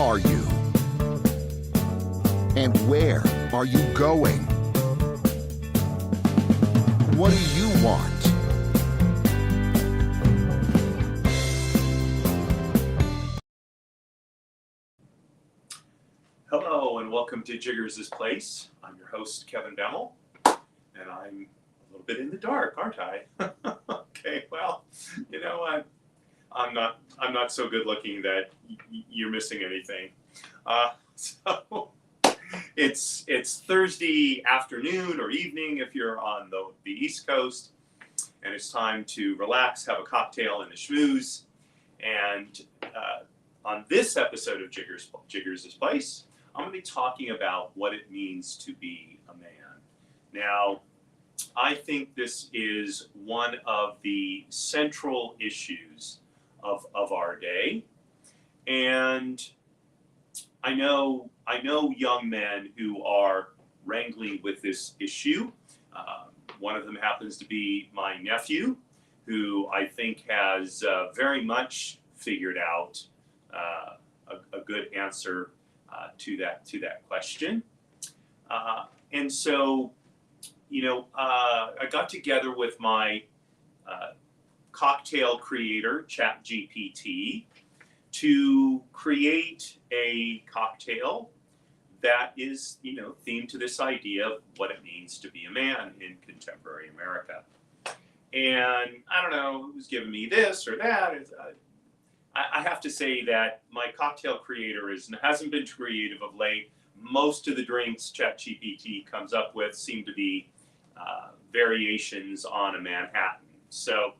are you? And where are you going? What do you want? Hello and welcome to Jiggers' Place. I'm your host, Kevin Bemmel, and I'm a little bit in the dark, aren't I? Okay, well, you know what? I'm not so good looking that you're missing anything. So it's Thursday afternoon or evening if you're on the East Coast, and it's time to relax, have a cocktail and a schmooze. And on this episode of Jiggers' Place, I'm going to be talking about what it means to be a man. Now, I think this is one of the central issues of our day. And I know young men who are wrangling with this issue. One of them happens to be my nephew, who I think has very much figured out a good answer to that question. And so, I got together with my cocktail creator, ChatGPT, to create a cocktail that is, themed to this idea of what it means to be a man in contemporary America. And I don't know who's giving me this or that. I have to say that my cocktail creator hasn't been creative of late. Most of the drinks ChatGPT comes up with seem to be variations on a Manhattan. So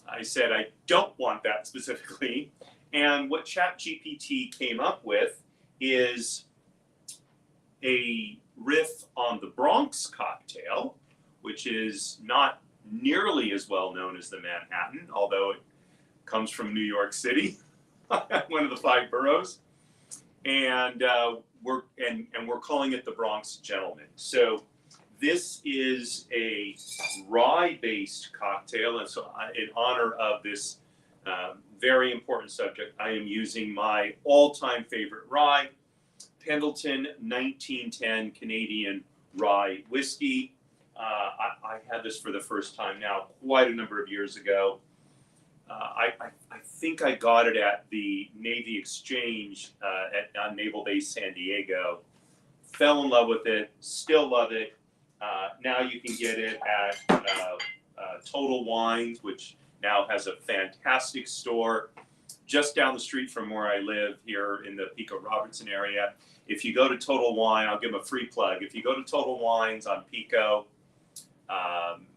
I said I don't want that specifically. And what ChatGPT came up with is a riff on the Bronx cocktail, which is not nearly as well known as the Manhattan, although it comes from New York City, one of the 5 boroughs, and we're calling it the Bronx Gentleman. So this is a rye-based cocktail, and so in honor of this very important subject, I am using my all-time favorite rye, Pendleton 1910 Canadian rye whiskey. I had this for the first time now quite a number of years ago. I think I got it at the Navy Exchange on Naval Base San Diego. Fell in love with it, still love it. Now you can get it at Total Wines, which now has a fantastic store just down the street from where I live here in the Pico Robertson area. If you go to Total Wine, I'll give them a free plug. If you go to Total Wines on Pico,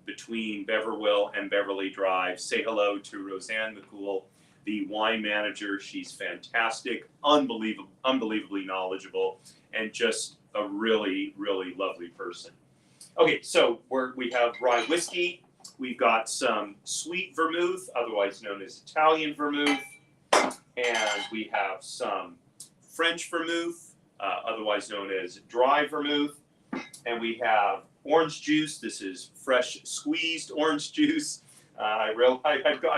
between Beverwill and Beverly Drive, say hello to Roseanne McCool, the wine manager. She's fantastic, unbelievably knowledgeable, and just a really, really lovely person. Okay, so we have rye whiskey. We've got some sweet vermouth, otherwise known as Italian vermouth, and we have some French vermouth, otherwise known as dry vermouth, and we have orange juice. This is fresh squeezed orange juice. I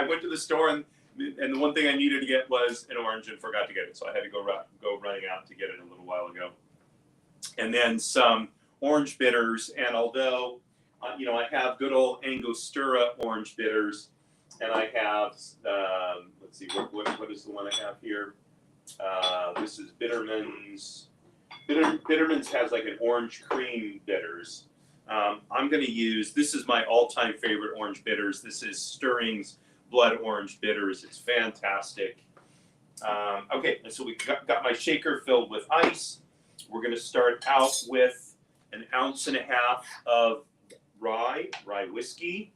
went to the store and the one thing I needed to get was an orange and forgot to get it, so I had to go running out to get it a little while ago. And then some orange bitters, and although I have good old Angostura orange bitters, and I have let's see, what is the one I have here? This is Bitterman's. Bitterman's has like an orange cream bitters. I'm going to use, this is my all-time favorite orange bitters. This is Stirring's Blood Orange Bitters. It's fantastic. Okay, and so we got my shaker filled with ice. We're going to start out with 1.5 ounces of rye whiskey.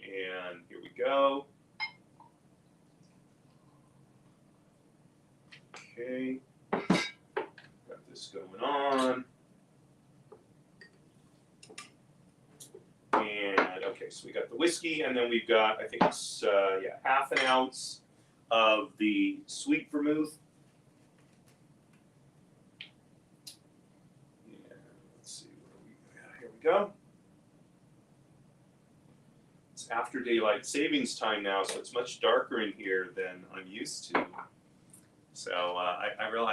And here we go. Okay, got this going on. And okay, so we got the whiskey, and then we've got, I think it's 1/2 ounce of the sweet vermouth. Yeah, let's see what we got. Here we go. It's after daylight savings time now, so it's much darker in here than I'm used to. So I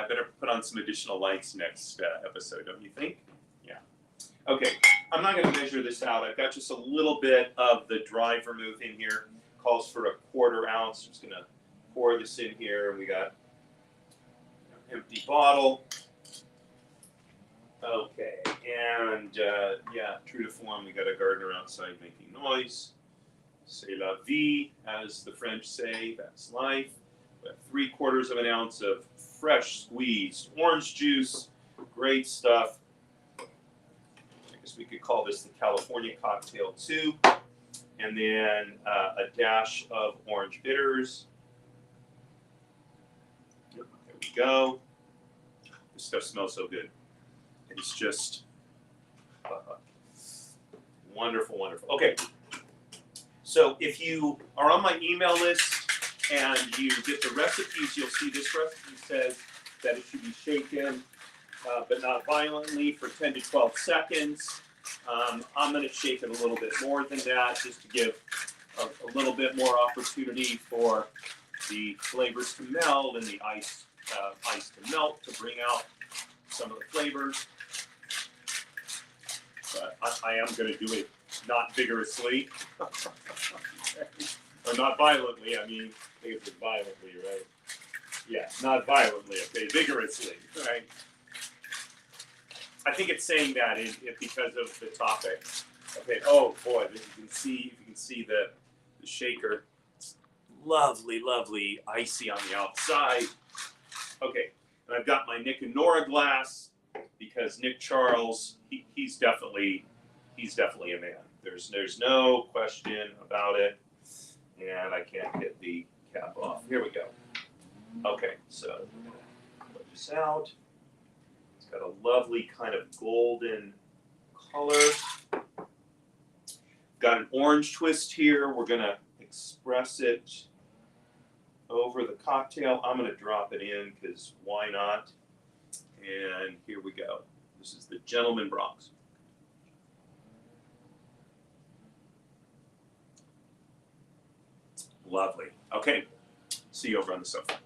better put on some additional lights next episode, don't you think? Yeah. Okay, I'm not going to measure this out. I've got just a little bit of the dry vermouth in here. Calls for a 1/4 ounce. I'm just going to pour this in here, and we got an empty bottle. Okay, and yeah, true to form, we got a gardener outside making noise. C'est la vie, as the French say. That's life. We have 3/4 ounce of fresh squeezed orange juice. Great stuff. I guess we could call this the California cocktail too. And then a dash of orange bitters. There we go. This stuff smells so good. It's just wonderful, wonderful. Okay. So if you are on my email list and you get the recipes, you'll see this recipe says that it should be shaken, but not violently, for 10 to 12 seconds. I'm going to shake it a little bit more than that, just to give a little bit more opportunity for the flavors to meld and the ice to melt to bring out some of the flavors. But I am going to do it not vigorously, or not violently. I mean, I think it's violently, right? Yeah, not violently. Okay, vigorously, right? I think it's saying that because of the topic. Okay. Oh boy, if you can see the shaker. It's lovely, lovely, icy on the outside. Okay, and I've got my Nick and Nora glass because Nick Charles, he's definitely a man. There's no question about it. And I can't get the cap off. Here we go. Okay, so we're gonna put this out. It's got a lovely kind of golden color. Got an orange twist here. We're gonna express it over the cocktail. I'm gonna drop it in because why not? And here we go. This is the Gentleman Bronx. Lovely. Okay. See you over on the sofa.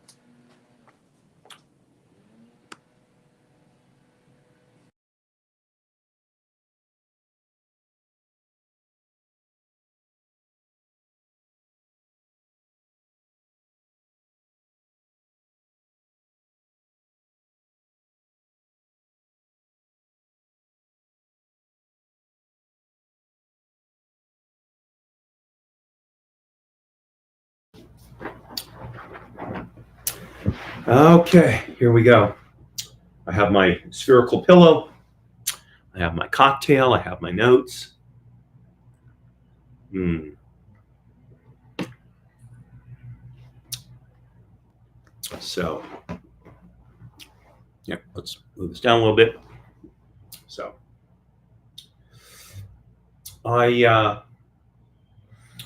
Okay, here we go. I have my spherical pillow. I have my cocktail. I have my notes. So, yeah, let's move this down a little bit. So,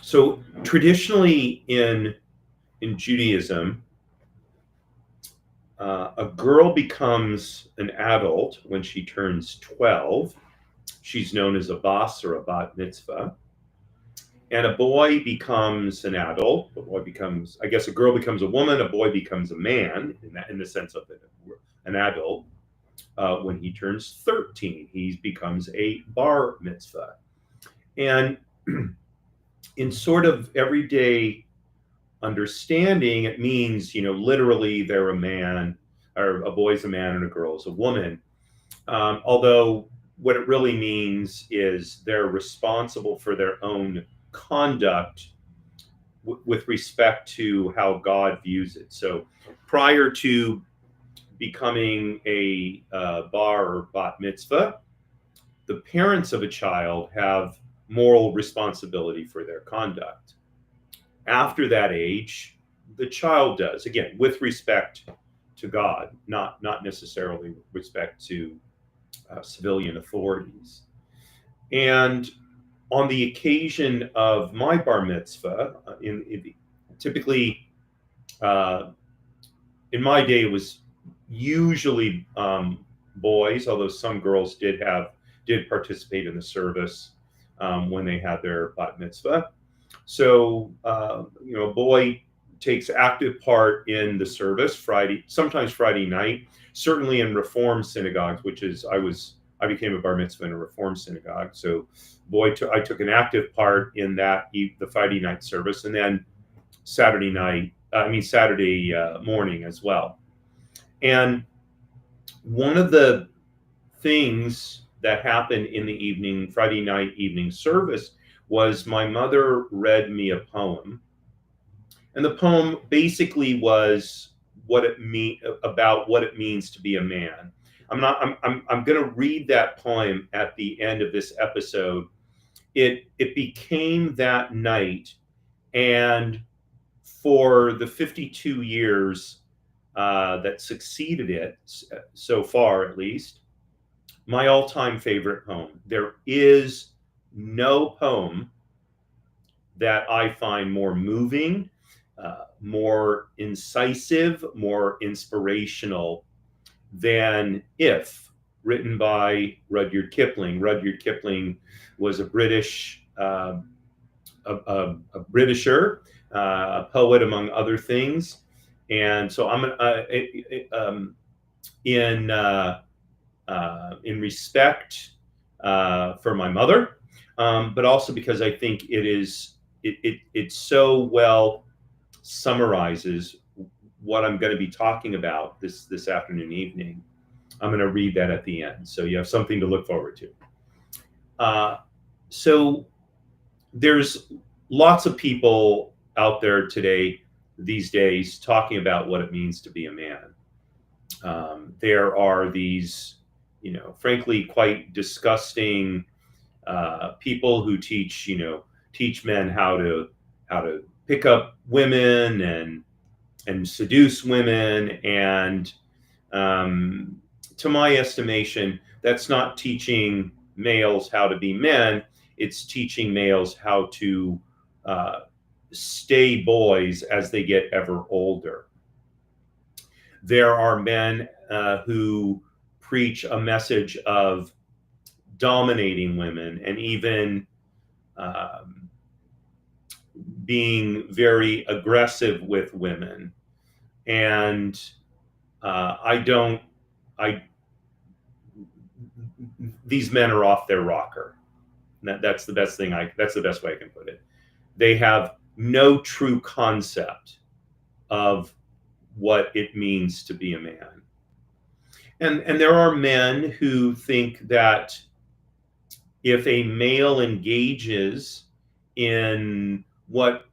so traditionally in Judaism, a girl becomes an adult when she turns 12. She's known as a bas or a bat mitzvah. And a boy becomes an adult. I guess a girl becomes a woman, a boy becomes a man, in the sense of an adult. When he turns 13, he becomes a bar mitzvah. And in sort of everyday understanding, it means, literally they're a man, or a boy's a man and a girl's a woman. Although what it really means is they're responsible for their own conduct with respect to how God views it. So prior to becoming a bar or bat mitzvah, the parents of a child have moral responsibility for their conduct. After that age, the child does, again, with respect to God, not necessarily with respect to civilian authorities. And on the occasion of my bar mitzvah, typically in my day, it was usually boys, although some girls did participate in the service when they had their bat mitzvah. So, a boy takes active part in the service sometimes Friday night, certainly in Reform synagogues, which is I became a bar mitzvah in a Reform synagogue. So I took an active part in that, the Friday night service, and then Saturday morning as well. And one of the things that happened in the Friday night evening service was my mother read me a poem. And the poem basically was about what it means to be a man. I'm going to read that poem at the end of this episode. It became that night, and for the 52 years that succeeded it, so far at least, my all-time favorite poem. There is no poem that I find more moving, more incisive, more inspirational than If, written by Rudyard Kipling. Rudyard Kipling was a Britisher, a poet among other things, and so I'm in respect for my mother, but also because I think it so well summarizes what I'm going to be talking about this afternoon, evening. I'm going to read that at the end, so you have something to look forward to. So there's lots of people out there these days talking about what it means to be a man. There are these, frankly, quite disgusting people who teach men how to pick up women and seduce women, and to my estimation, that's not teaching males how to be men. It's teaching males how to stay boys as they get ever older. There are men who preach a message of dominating women and even being very aggressive with women. And these men are off their rocker. That's the best way I can put it. They have no true concept of what it means to be a man. And there are men who think that if a male engages in what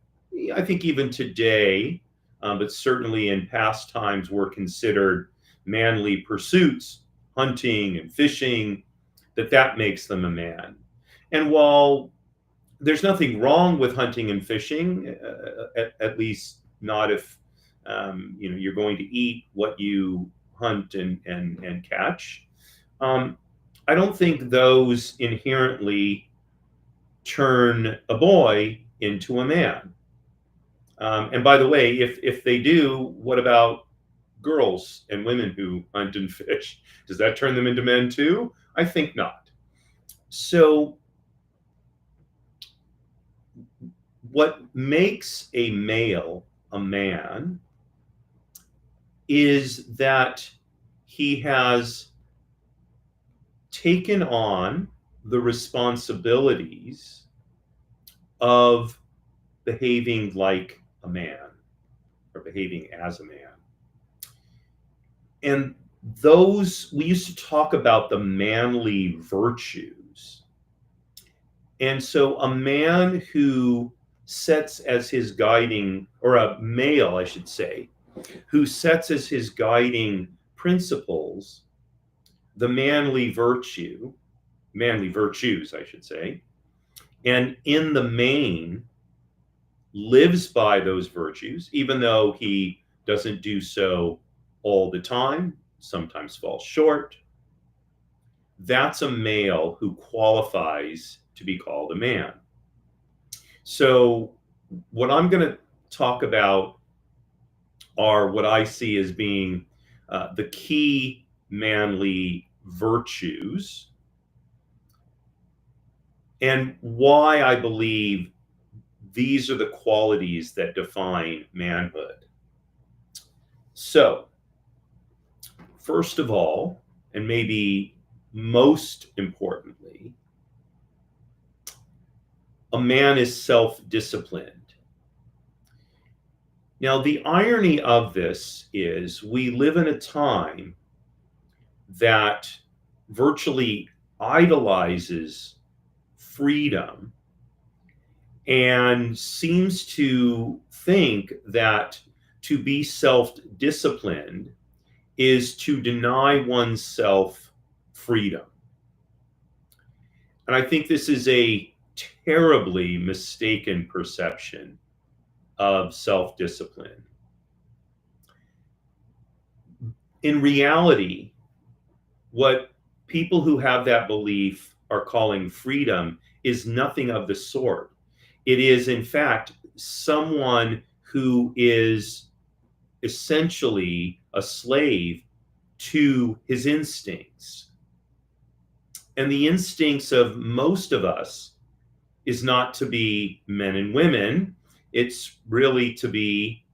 I think even today, but certainly in past times, were considered manly pursuits, hunting and fishing, that makes them a man. And while there's nothing wrong with hunting and fishing, at least not if you're going to eat what you hunt and catch, I don't think those inherently turn a boy into a man. And by the way, if they do, what about girls and women who hunt and fish? Does that turn them into men too? I think not. So what makes a male a man is that he has taken on the responsibilities of behaving like a man or behaving as a man. And we used to talk about the manly virtues. And so a man who sets as his guiding, or a male, I should say, who sets as his guiding principles the manly virtues, I should say, and in the main lives by those virtues, even though he doesn't do so all the time, sometimes falls short, that's a male who qualifies to be called a man. So what I'm going to talk about are what I see as being the key manly virtues, and why I believe these are the qualities that define manhood. So, first of all, and maybe most importantly, a man is self-disciplined. Now, the irony of this is we live in a time that virtually idolizes freedom and seems to think that to be self-disciplined is to deny oneself freedom. And I think this is a terribly mistaken perception of self-discipline. In reality, what people who have that belief are calling freedom is nothing of the sort. It is, in fact, someone who is essentially a slave to his instincts. And the instincts of most of us is not to be men and women. It's really to be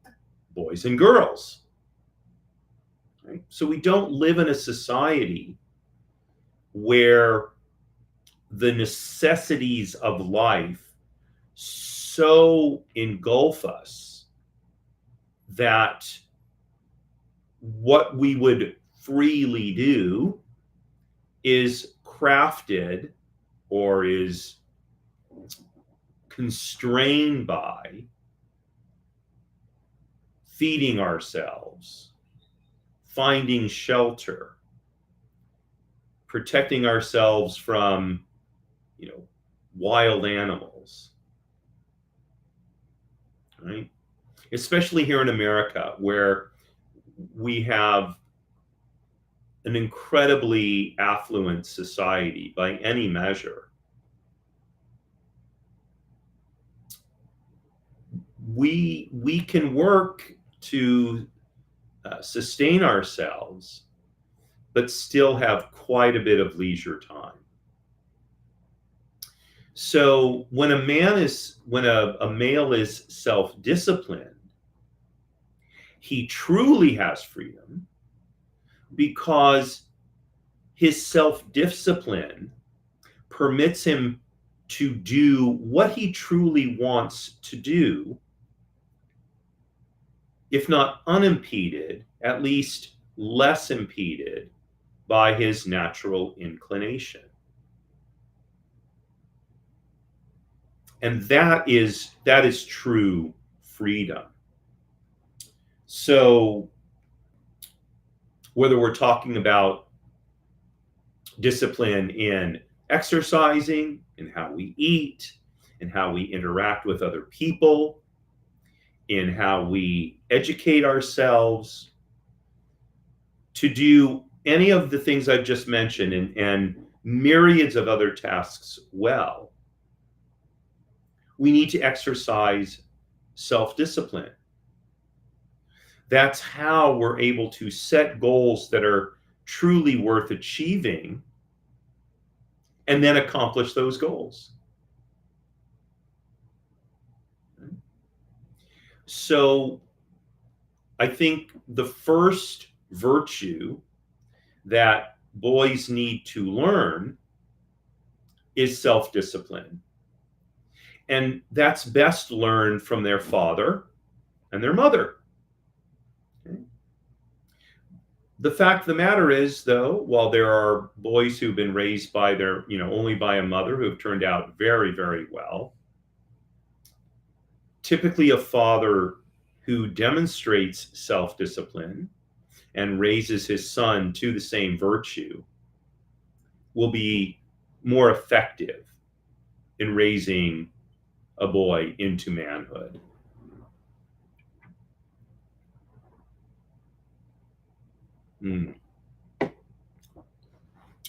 boys and girls. Right? So we don't live in a society where the necessities of life so engulf us that what we would freely do is crafted or is constrained by feeding ourselves, finding shelter, protecting ourselves from, wild animals, right? Especially here in America, where we have an incredibly affluent society by any measure. We can work to sustain ourselves, but still have quite a bit of leisure time. So when a male is self-disciplined, he truly has freedom because his self-discipline permits him to do what he truly wants to do, if not unimpeded, at least less impeded by his natural inclination. And that is true freedom. So whether we're talking about discipline in exercising, in how we eat, in how we interact with other people, in how we educate ourselves, to do any of the things I've just mentioned and myriads of other tasks well, we need to exercise self-discipline. That's how we're able to set goals that are truly worth achieving and then accomplish those goals. So I think the first virtue that boys need to learn is self-discipline. And that's best learned from their father and their mother. Okay. The fact of the matter is, though, while there are boys who've been raised by their, only by a mother who have turned out very, very well, typically a father who demonstrates self-discipline and raises his son to the same virtue will be more effective in raising a boy into manhood. And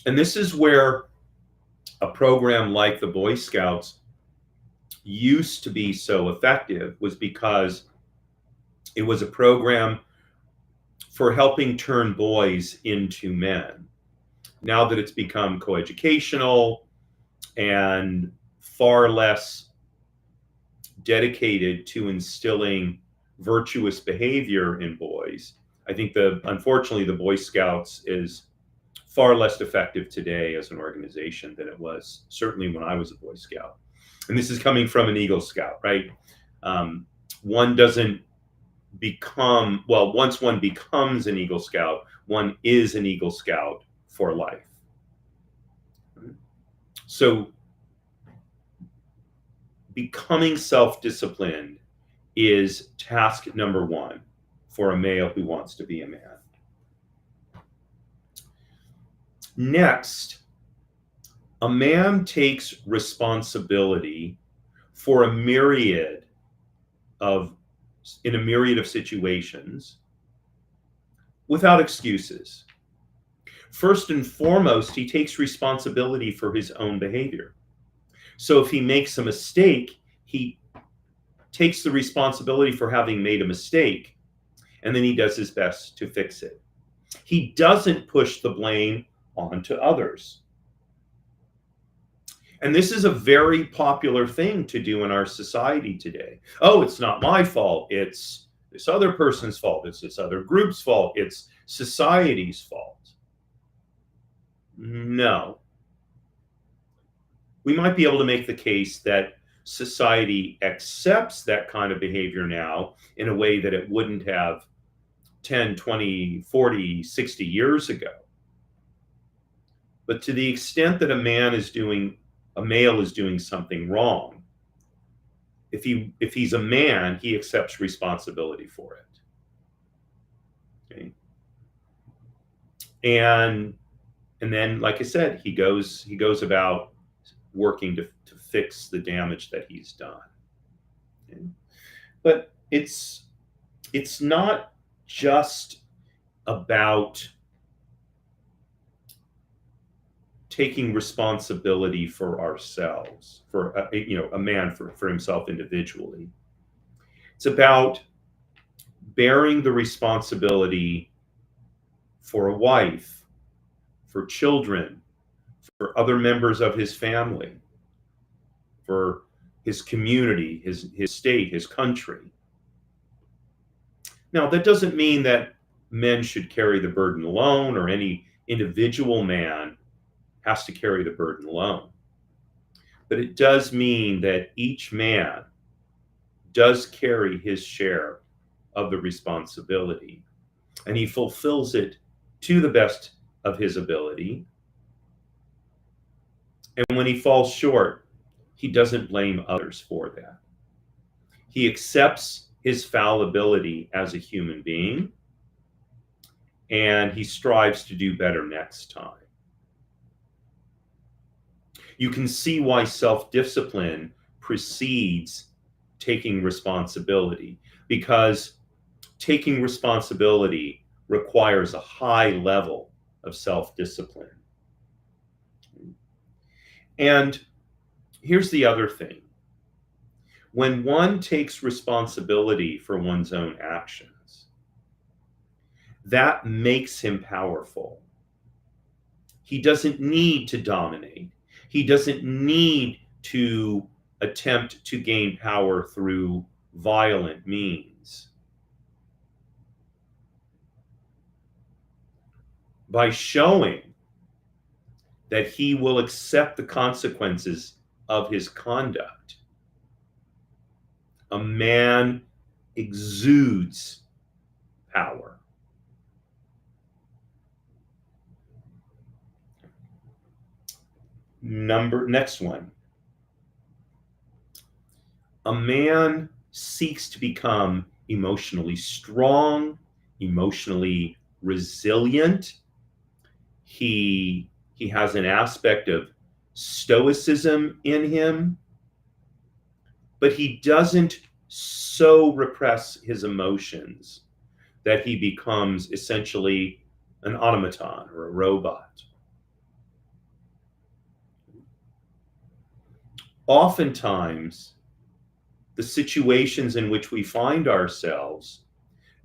this is where a program like the Boy Scouts used to be so effective, was because it was a program for helping turn boys into men. Now that it's become coeducational and far less dedicated to instilling virtuous behavior in boys. I think unfortunately the Boy Scouts is far less effective today as an organization than it was certainly when I was a Boy Scout. And this is coming from an Eagle Scout, right? One doesn't become, well, once one becomes an Eagle Scout, one is an Eagle Scout for life. So becoming self-disciplined is task number one for a male who wants to be a man. Next, a man takes responsibility for in a myriad of situations without excuses. First and foremost, he takes responsibility for his own behavior. So if he makes a mistake, he takes the responsibility for having made a mistake, and then he does his best to fix it. He doesn't push the blame onto others. And this is a very popular thing to do in our society today. Oh, it's not my fault. It's this other person's fault. It's this other group's fault. It's society's fault. No. We might be able to make the case that society accepts that kind of behavior now in a way that it wouldn't have 10, 20, 40, 60 years ago. But to the extent that a male is doing something wrong, if he's a man, he accepts responsibility for it. Okay. And then, like I said, he goes about working to fix the damage that he's done. Okay. But it's not just about taking responsibility for ourselves, for a man for himself individually. It's about bearing the responsibility for a wife, for children, for other members of his family, for his community, his state, his country. Now, that doesn't mean that men should carry the burden alone, or any individual man has to carry the burden alone. But it does mean that each man does carry his share of the responsibility, and he fulfills it to the best of his ability. And when he falls short, he doesn't blame others for that. He accepts his fallibility as a human being, and he strives to do better next time. You can see why self-discipline precedes taking responsibility, because taking responsibility requires a high level of self-discipline. And here's the other thing. When one takes responsibility for one's own actions, that makes him powerful. He doesn't need to dominate. He doesn't need to attempt to gain power through violent means. By showing that he will accept the consequences of his conduct, a man exudes power. Next one. A man seeks to become emotionally strong, emotionally resilient. He has an aspect of stoicism in him, but he doesn't so repress his emotions that he becomes essentially an automaton or a robot. Oftentimes, the situations in which we find ourselves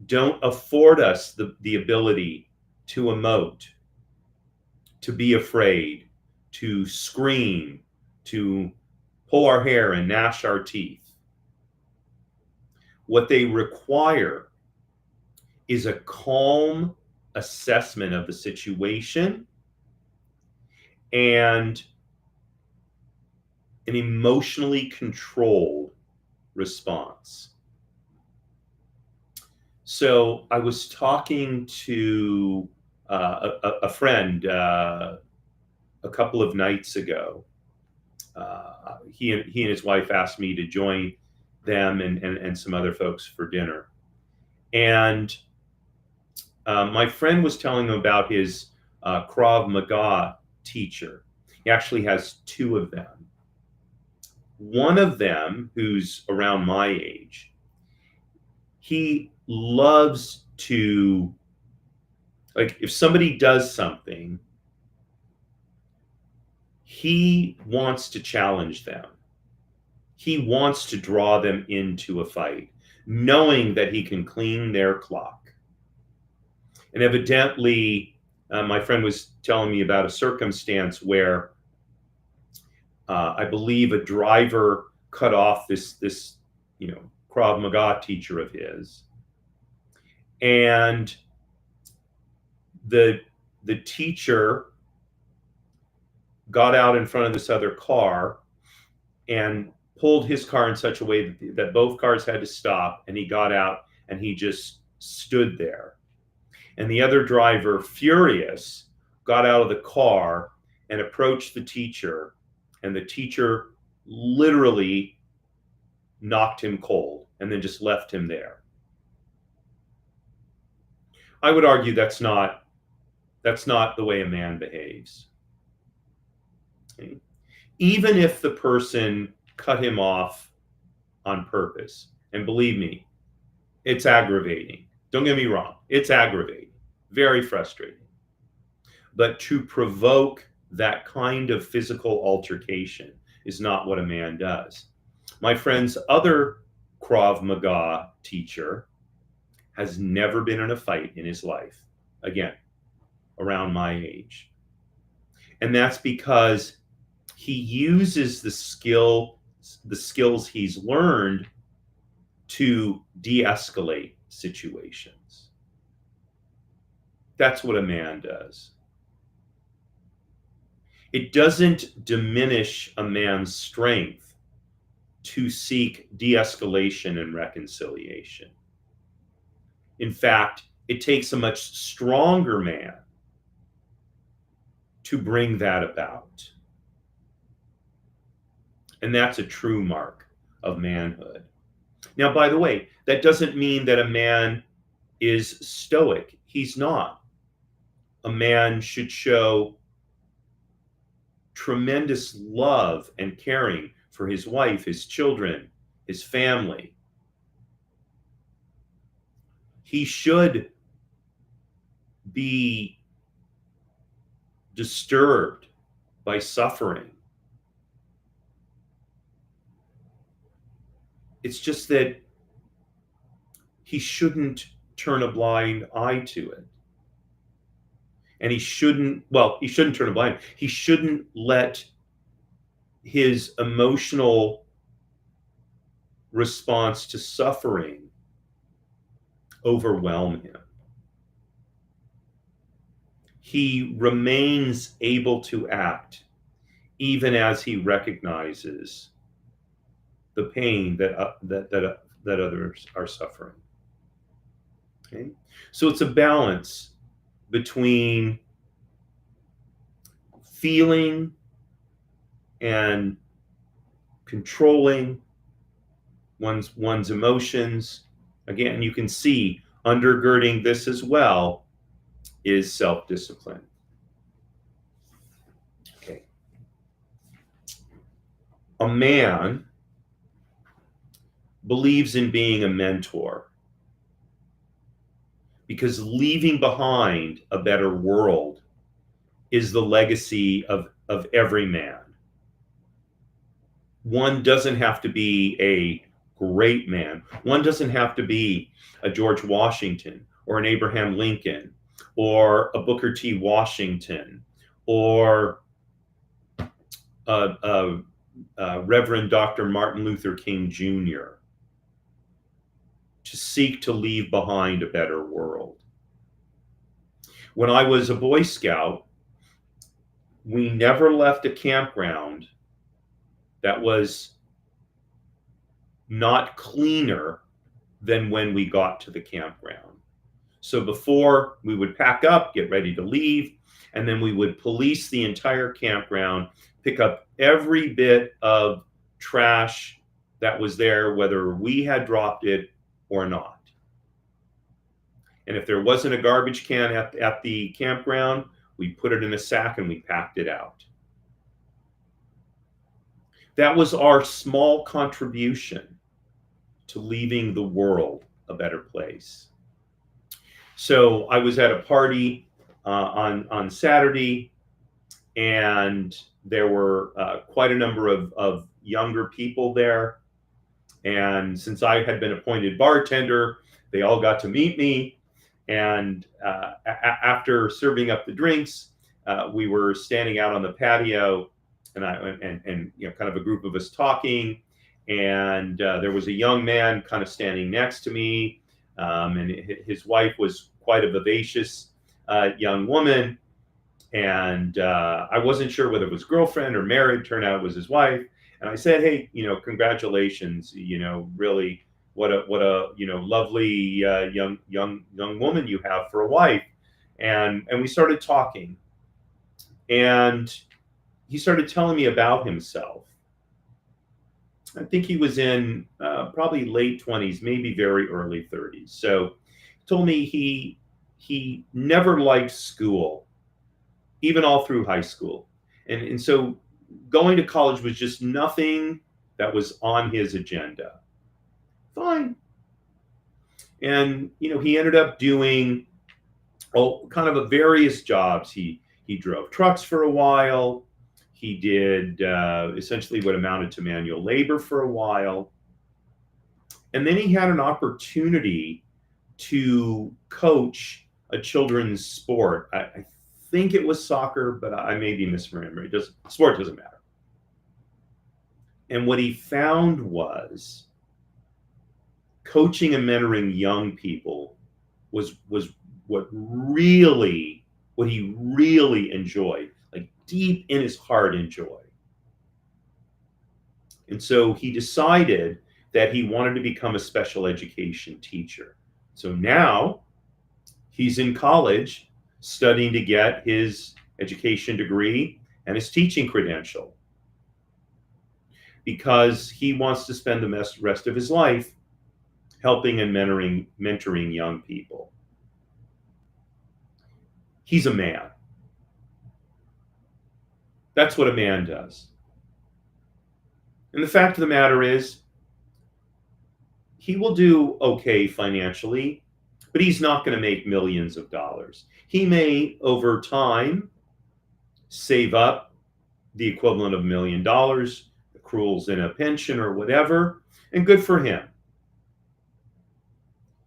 don't afford us the ability to emote, to be afraid, to scream, to pull our hair and gnash our teeth. What they require is a calm assessment of the situation and an emotionally controlled response. So I was talking to a friend a couple of nights ago. He and his wife asked me to join them and some other folks for dinner. And my friend was telling him about his Krav Maga teacher. He actually has two of them. One of them, who's around my age, he loves to, like, if somebody does something, he wants to challenge them. He wants to draw them into a fight, knowing that he can clean their clock. And evidently, my friend was telling me about a circumstance where I believe a driver cut off this Krav Maga teacher of his, and the teacher got out in front of this other car and pulled his car in such a way that both cars had to stop, and he got out and he just stood there. And the other driver, furious, got out of the car and approached the teacher, and the teacher literally knocked him cold and then just left him there. I would argue that's not the way a man behaves. Okay? Even if the person cut him off on purpose, and believe me, it's aggravating. Don't get me wrong, it's aggravating, very frustrating. But to provoke that kind of physical altercation is not what a man does. My friend's other Krav Maga teacher has never been in a fight in his life. Again, around my age. And that's because he uses the skills he's learned to de-escalate situations. That's what a man does. It doesn't diminish a man's strength to seek de-escalation and reconciliation. In fact, it takes a much stronger man to bring that about. And that's a true mark of manhood. Now, by the way, that doesn't mean that a man is stoic. He's not. A man should show tremendous love and caring for his wife, his children, his family. He should be disturbed by suffering. It's just that he shouldn't turn a blind eye to it. And he shouldn't turn a blind. He shouldn't let his emotional response to suffering overwhelm him. He remains able to act even as he recognizes the pain that others are suffering. Okay? So it's a balance between feeling and controlling one's emotions. Again, you can see undergirding this as well is self-discipline. Okay. A man believes in being a mentor because leaving behind a better world is the legacy of every man. One doesn't have to be a great man. One doesn't have to be a George Washington or an Abraham Lincoln or a Booker T. Washington or Reverend Dr. Martin Luther King Jr. to seek to leave behind a better world. When I was a Boy Scout, we never left a campground that was not cleaner than when we got to the campground. So before we would pack up, get ready to leave, and then we would police the entire campground, pick up every bit of trash that was there, whether we had dropped it or not. And if there wasn't a garbage can at the campground, we put it in a sack and we packed it out. That was our small contribution to leaving the world a better place. So I was at a party on Saturday, and there were quite a number of younger people there. And since I had been appointed bartender, they all got to meet me. And after serving up the drinks, we were standing out on the patio, and you know, kind of a group of us talking. And there was a young man kind of standing next to me, and his wife was quite a vivacious young woman. And I wasn't sure whether it was girlfriend or married. Turned out it was his wife. And I said, "Hey, you know, congratulations. You know, really, what a you know, lovely young woman you have for a wife." And we started talking, and he started telling me about himself. I think he was in probably late 20s, maybe very early 30s. So he told me he never liked school, even all through high school. And so going to college was just nothing that was on his agenda. Fine. And, you know, he ended up doing kind of various jobs. He drove trucks for a while. He did essentially what amounted to manual labor for a while. And then he had an opportunity to coach a children's sport. I think it was soccer, but I may be misremembering. Sport doesn't matter. And what he found was coaching and mentoring young people was what he really enjoyed, like deep in his heart enjoyed. And so he decided that he wanted to become a special education teacher. So now he's in college studying to get his education degree and his teaching credential, because he wants to spend the rest of his life helping and mentoring young people. He's a man. That's what a man does. And the fact of the matter is, he will do okay financially, but he's not going to make millions of dollars. He may, over time, save up the equivalent of $1 million, accruals in a pension or whatever, and good for him.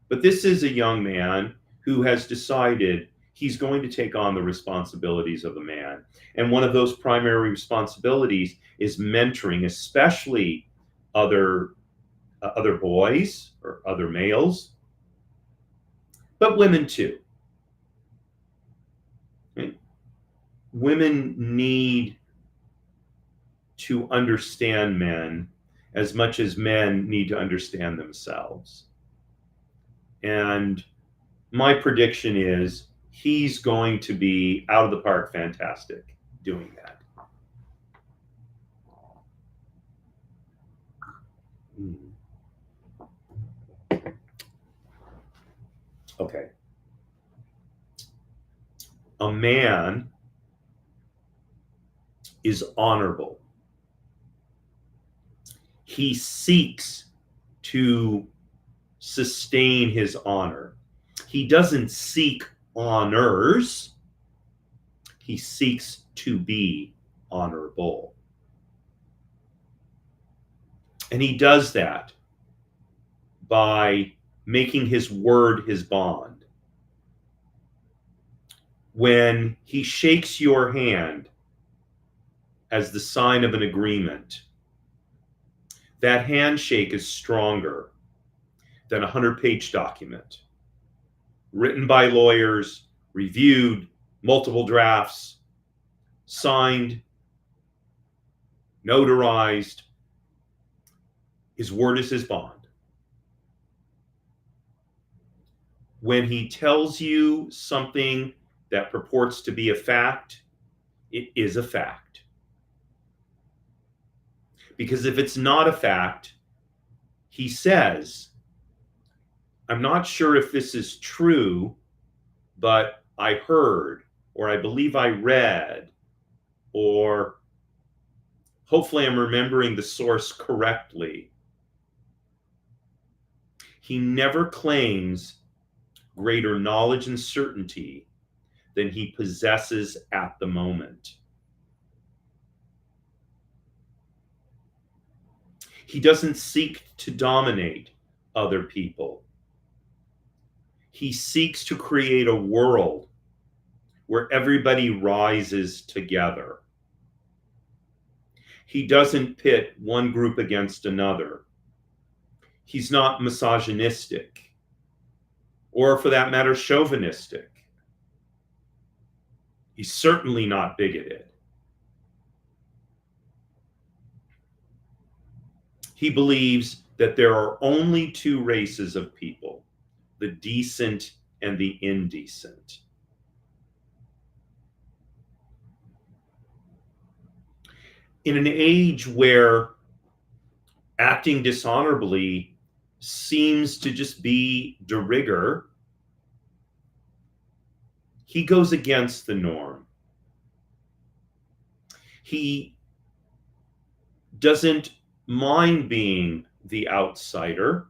But this is a young man who has decided he's going to take on the responsibilities of a man. And one of those primary responsibilities is mentoring, especially other boys or other males, but women too. Right? Women need to understand men as much as men need to understand themselves. And my prediction is he's going to be out of the park fantastic doing that. Okay. A man is honorable. He seeks to sustain his honor. He doesn't seek honors. He seeks to be honorable. And he does that by making his word his bond. When he shakes your hand as the sign of an agreement, that handshake is stronger than a 100-page document written by lawyers, reviewed, multiple drafts, signed, notarized. His word is his bond. When he tells you something that purports to be a fact, it is a fact. Because if it's not a fact, he says, I'm not sure if this is true, but I heard, or I believe I read, or hopefully I'm remembering the source correctly. He never claims greater knowledge and certainty than he possesses at the moment. He doesn't seek to dominate other people. He seeks to create a world where everybody rises together. He doesn't pit one group against another. He's not misogynistic, or for that matter, chauvinistic. He's certainly not bigoted. He believes that there are only two races of people, the decent and the indecent. In an age where acting dishonorably seems to just be de rigueur, he goes against the norm. He doesn't mind being the outsider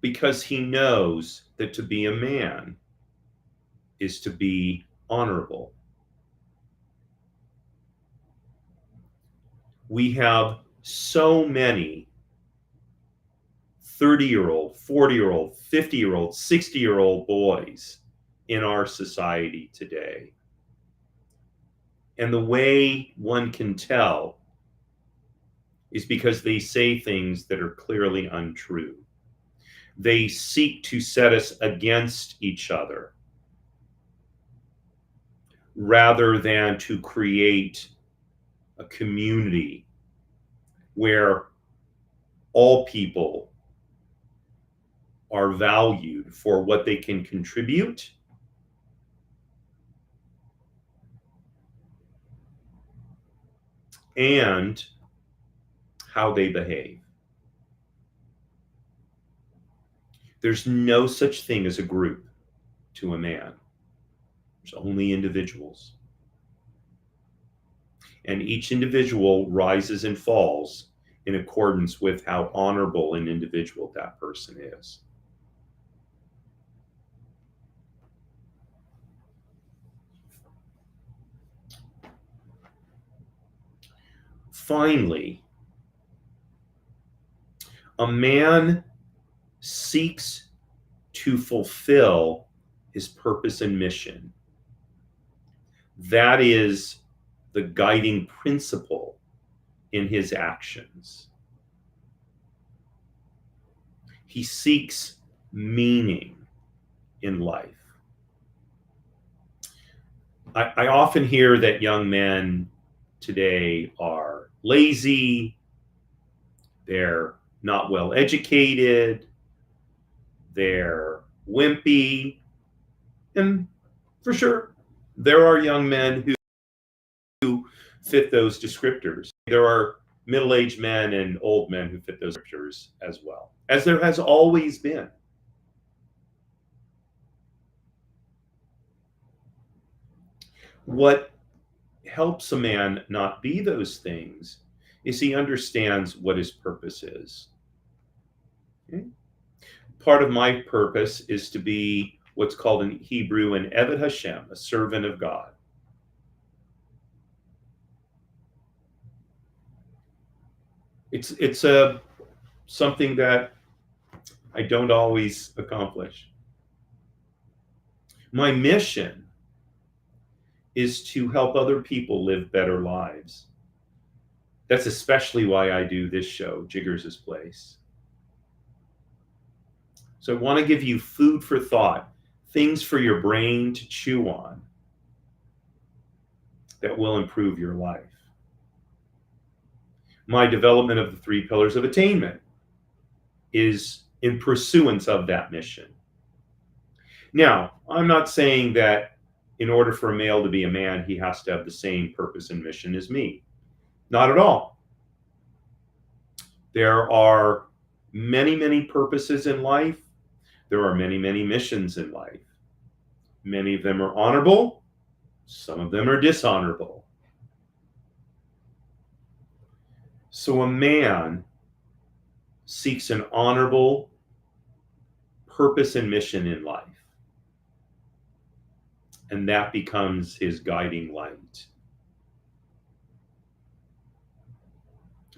because he knows that to be a man is to be honorable. We have so many 30-year-old, 40-year-old, 50-year-old, 60-year-old boys in our society today. And the way one can tell is because they say things that are clearly untrue. They seek to set us against each other rather than to create a community where all people are valued for what they can contribute and how they behave. There's no such thing as a group to a man. There's only individuals. And each individual rises and falls in accordance with how honorable an individual that person is. Finally, a man seeks to fulfill his purpose and mission. That is the guiding principle in his actions. He seeks meaning in life. I often hear that young men today are lazy, they're not well educated, they're wimpy, and for sure, there are young men who fit those descriptors. There are middle-aged men and old men who fit those descriptors as well, as there has always been. What helps a man not be those things is he understands what his purpose is. Okay? Part of my purpose is to be what's called in Hebrew an Eved Hashem, a servant of God. It's something that I don't always accomplish. My mission is to help other people live better lives. That's especially why I do this show, Jiggers' Place. So I want to give you food for thought, things for your brain to chew on that will improve your life. My development of the 3 pillars of attainment is in pursuance of that mission. Now, I'm not saying that in order for a male to be a man, he has to have the same purpose and mission as me. Not at all. There are many, many purposes in life. There are many, many missions in life. Many of them are honorable. Some of them are dishonorable. So a man seeks an honorable purpose and mission in life. And that becomes his guiding light.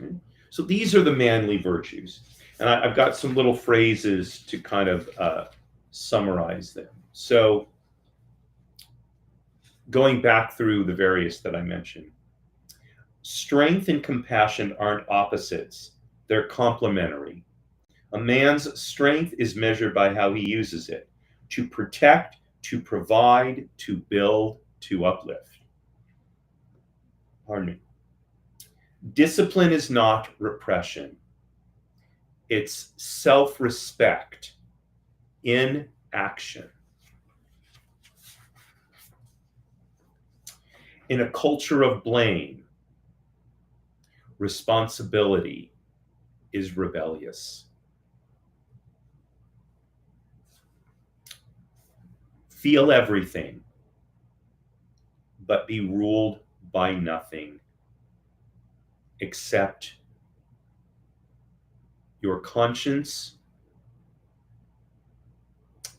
Okay. So these are the manly virtues. And I've got some little phrases to kind of summarize them. So going back through the various that I mentioned, strength and compassion aren't opposites. They're complementary. A man's strength is measured by how he uses it to protect, to provide, to build, to uplift. Pardon me. Discipline is not repression. It's self-respect in action. In a culture of blame, responsibility is rebellious. Feel everything, but be ruled by nothing except your conscience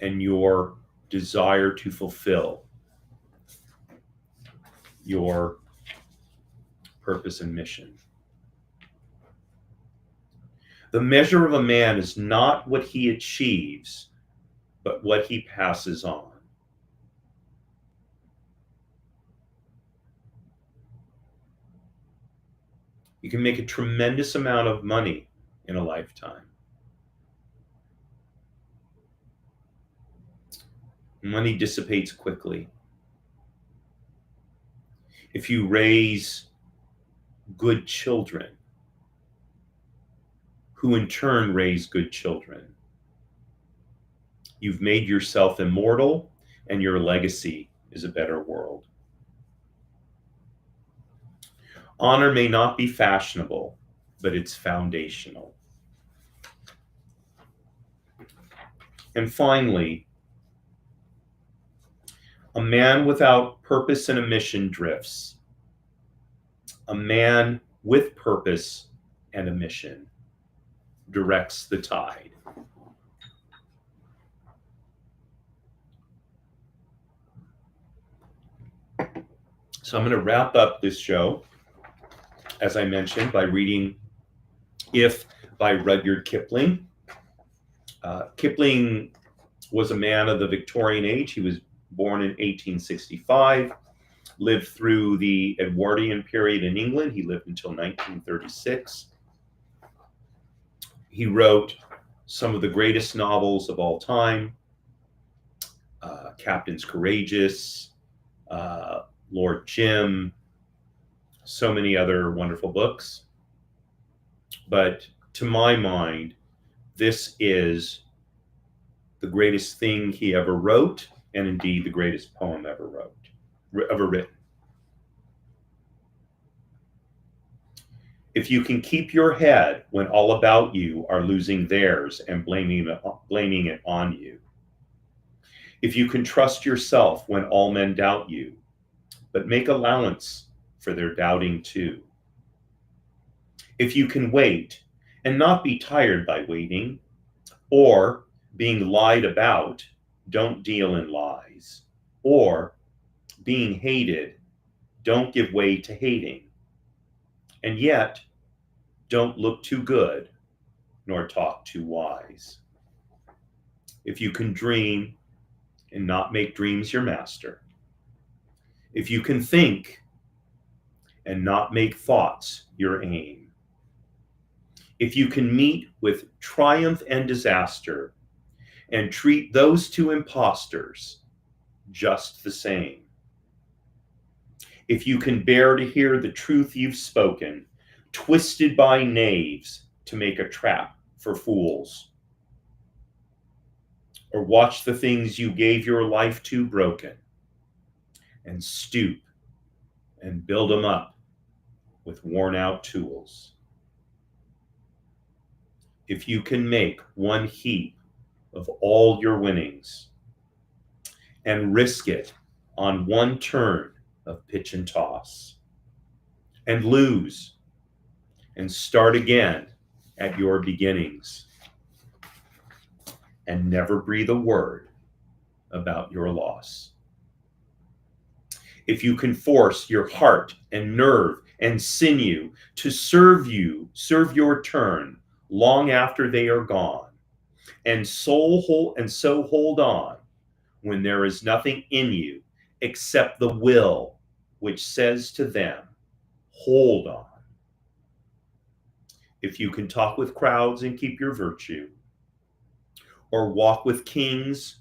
and your desire to fulfill your purpose and mission. The measure of a man is not what he achieves, but what he passes on. You can make a tremendous amount of money in a lifetime. Money dissipates quickly. If you raise good children, who in turn raise good children, you've made yourself immortal, and your legacy is a better world. Honor may not be fashionable, but it's foundational. And finally, a man without purpose and a mission drifts. A man with purpose and a mission directs the tide. So I'm going to wrap up this show, as I mentioned, by reading If by Rudyard Kipling. Kipling was a man of the Victorian age. He was born in 1865, lived through the Edwardian period in England. He lived until 1936. He wrote some of the greatest novels of all time, Captain's Courageous, Lord Jim, so many other wonderful books. But to my mind, this is the greatest thing he ever wrote, and indeed the greatest poem ever written. If you can keep your head when all about you are losing theirs and blaming it on you. If you can trust yourself when all men doubt you, but make allowance for their doubting too. If you can wait and not be tired by waiting, or being lied about, don't deal in lies, or being hated, don't give way to hating, and yet don't look too good nor talk too wise. If you can dream and not make dreams your master, if you can think and not make thoughts your aim, if you can meet with triumph and disaster and treat those two impostors just the same. If you can bear to hear the truth you've spoken, twisted by knaves to make a trap for fools, or watch the things you gave your life to broken, and stoop and build them up with worn out tools. If you can make one heap of all your winnings and risk it on one turn of pitch and toss, and lose and start again at your beginnings, and never breathe a word about your loss. If you can force your heart and nerve and sinew to serve your turn long after they are gone, and so hold on when there is nothing in you except the will which says to them, hold on. If you can talk with crowds and keep your virtue, or walk with kings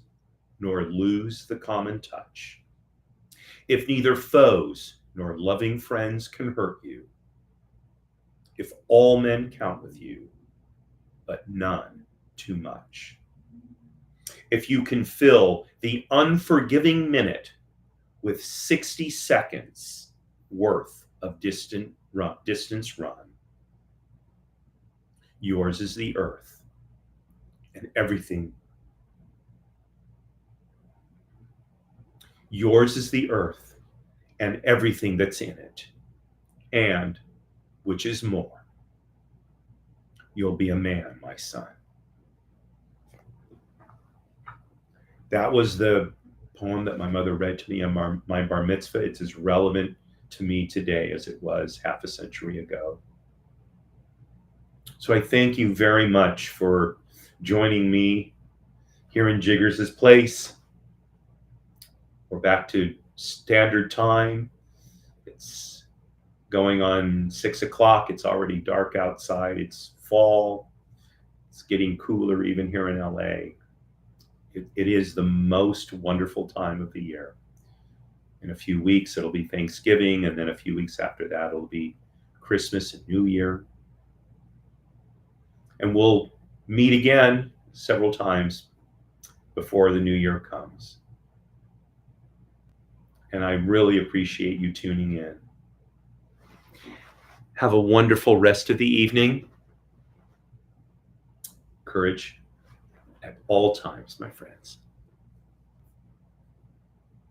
nor lose the common touch, if neither foes nor loving friends can hurt you, if all men count with you, but none too much, if you can fill the unforgiving minute with 60 seconds worth of distance run, yours is the earth and everything. Yours is the earth and everything that's in it, and, which is more, you'll be a man, my son. That was the poem that my mother read to me on my bar mitzvah. It's as relevant to me today as it was half a century ago. So I thank you very much for joining me here in Jiggers' place. We're back to standard time. It's going on 6 o'clock. It's already dark outside. It's fall. It's getting cooler even here in LA. It is the most wonderful time of the year. In a few weeks, it'll be Thanksgiving, and then a few weeks after that, it'll be Christmas and New Year. And we'll meet again several times before the new year comes. And I really appreciate you tuning in. Have a wonderful rest of the evening. Courage at all times, my friends.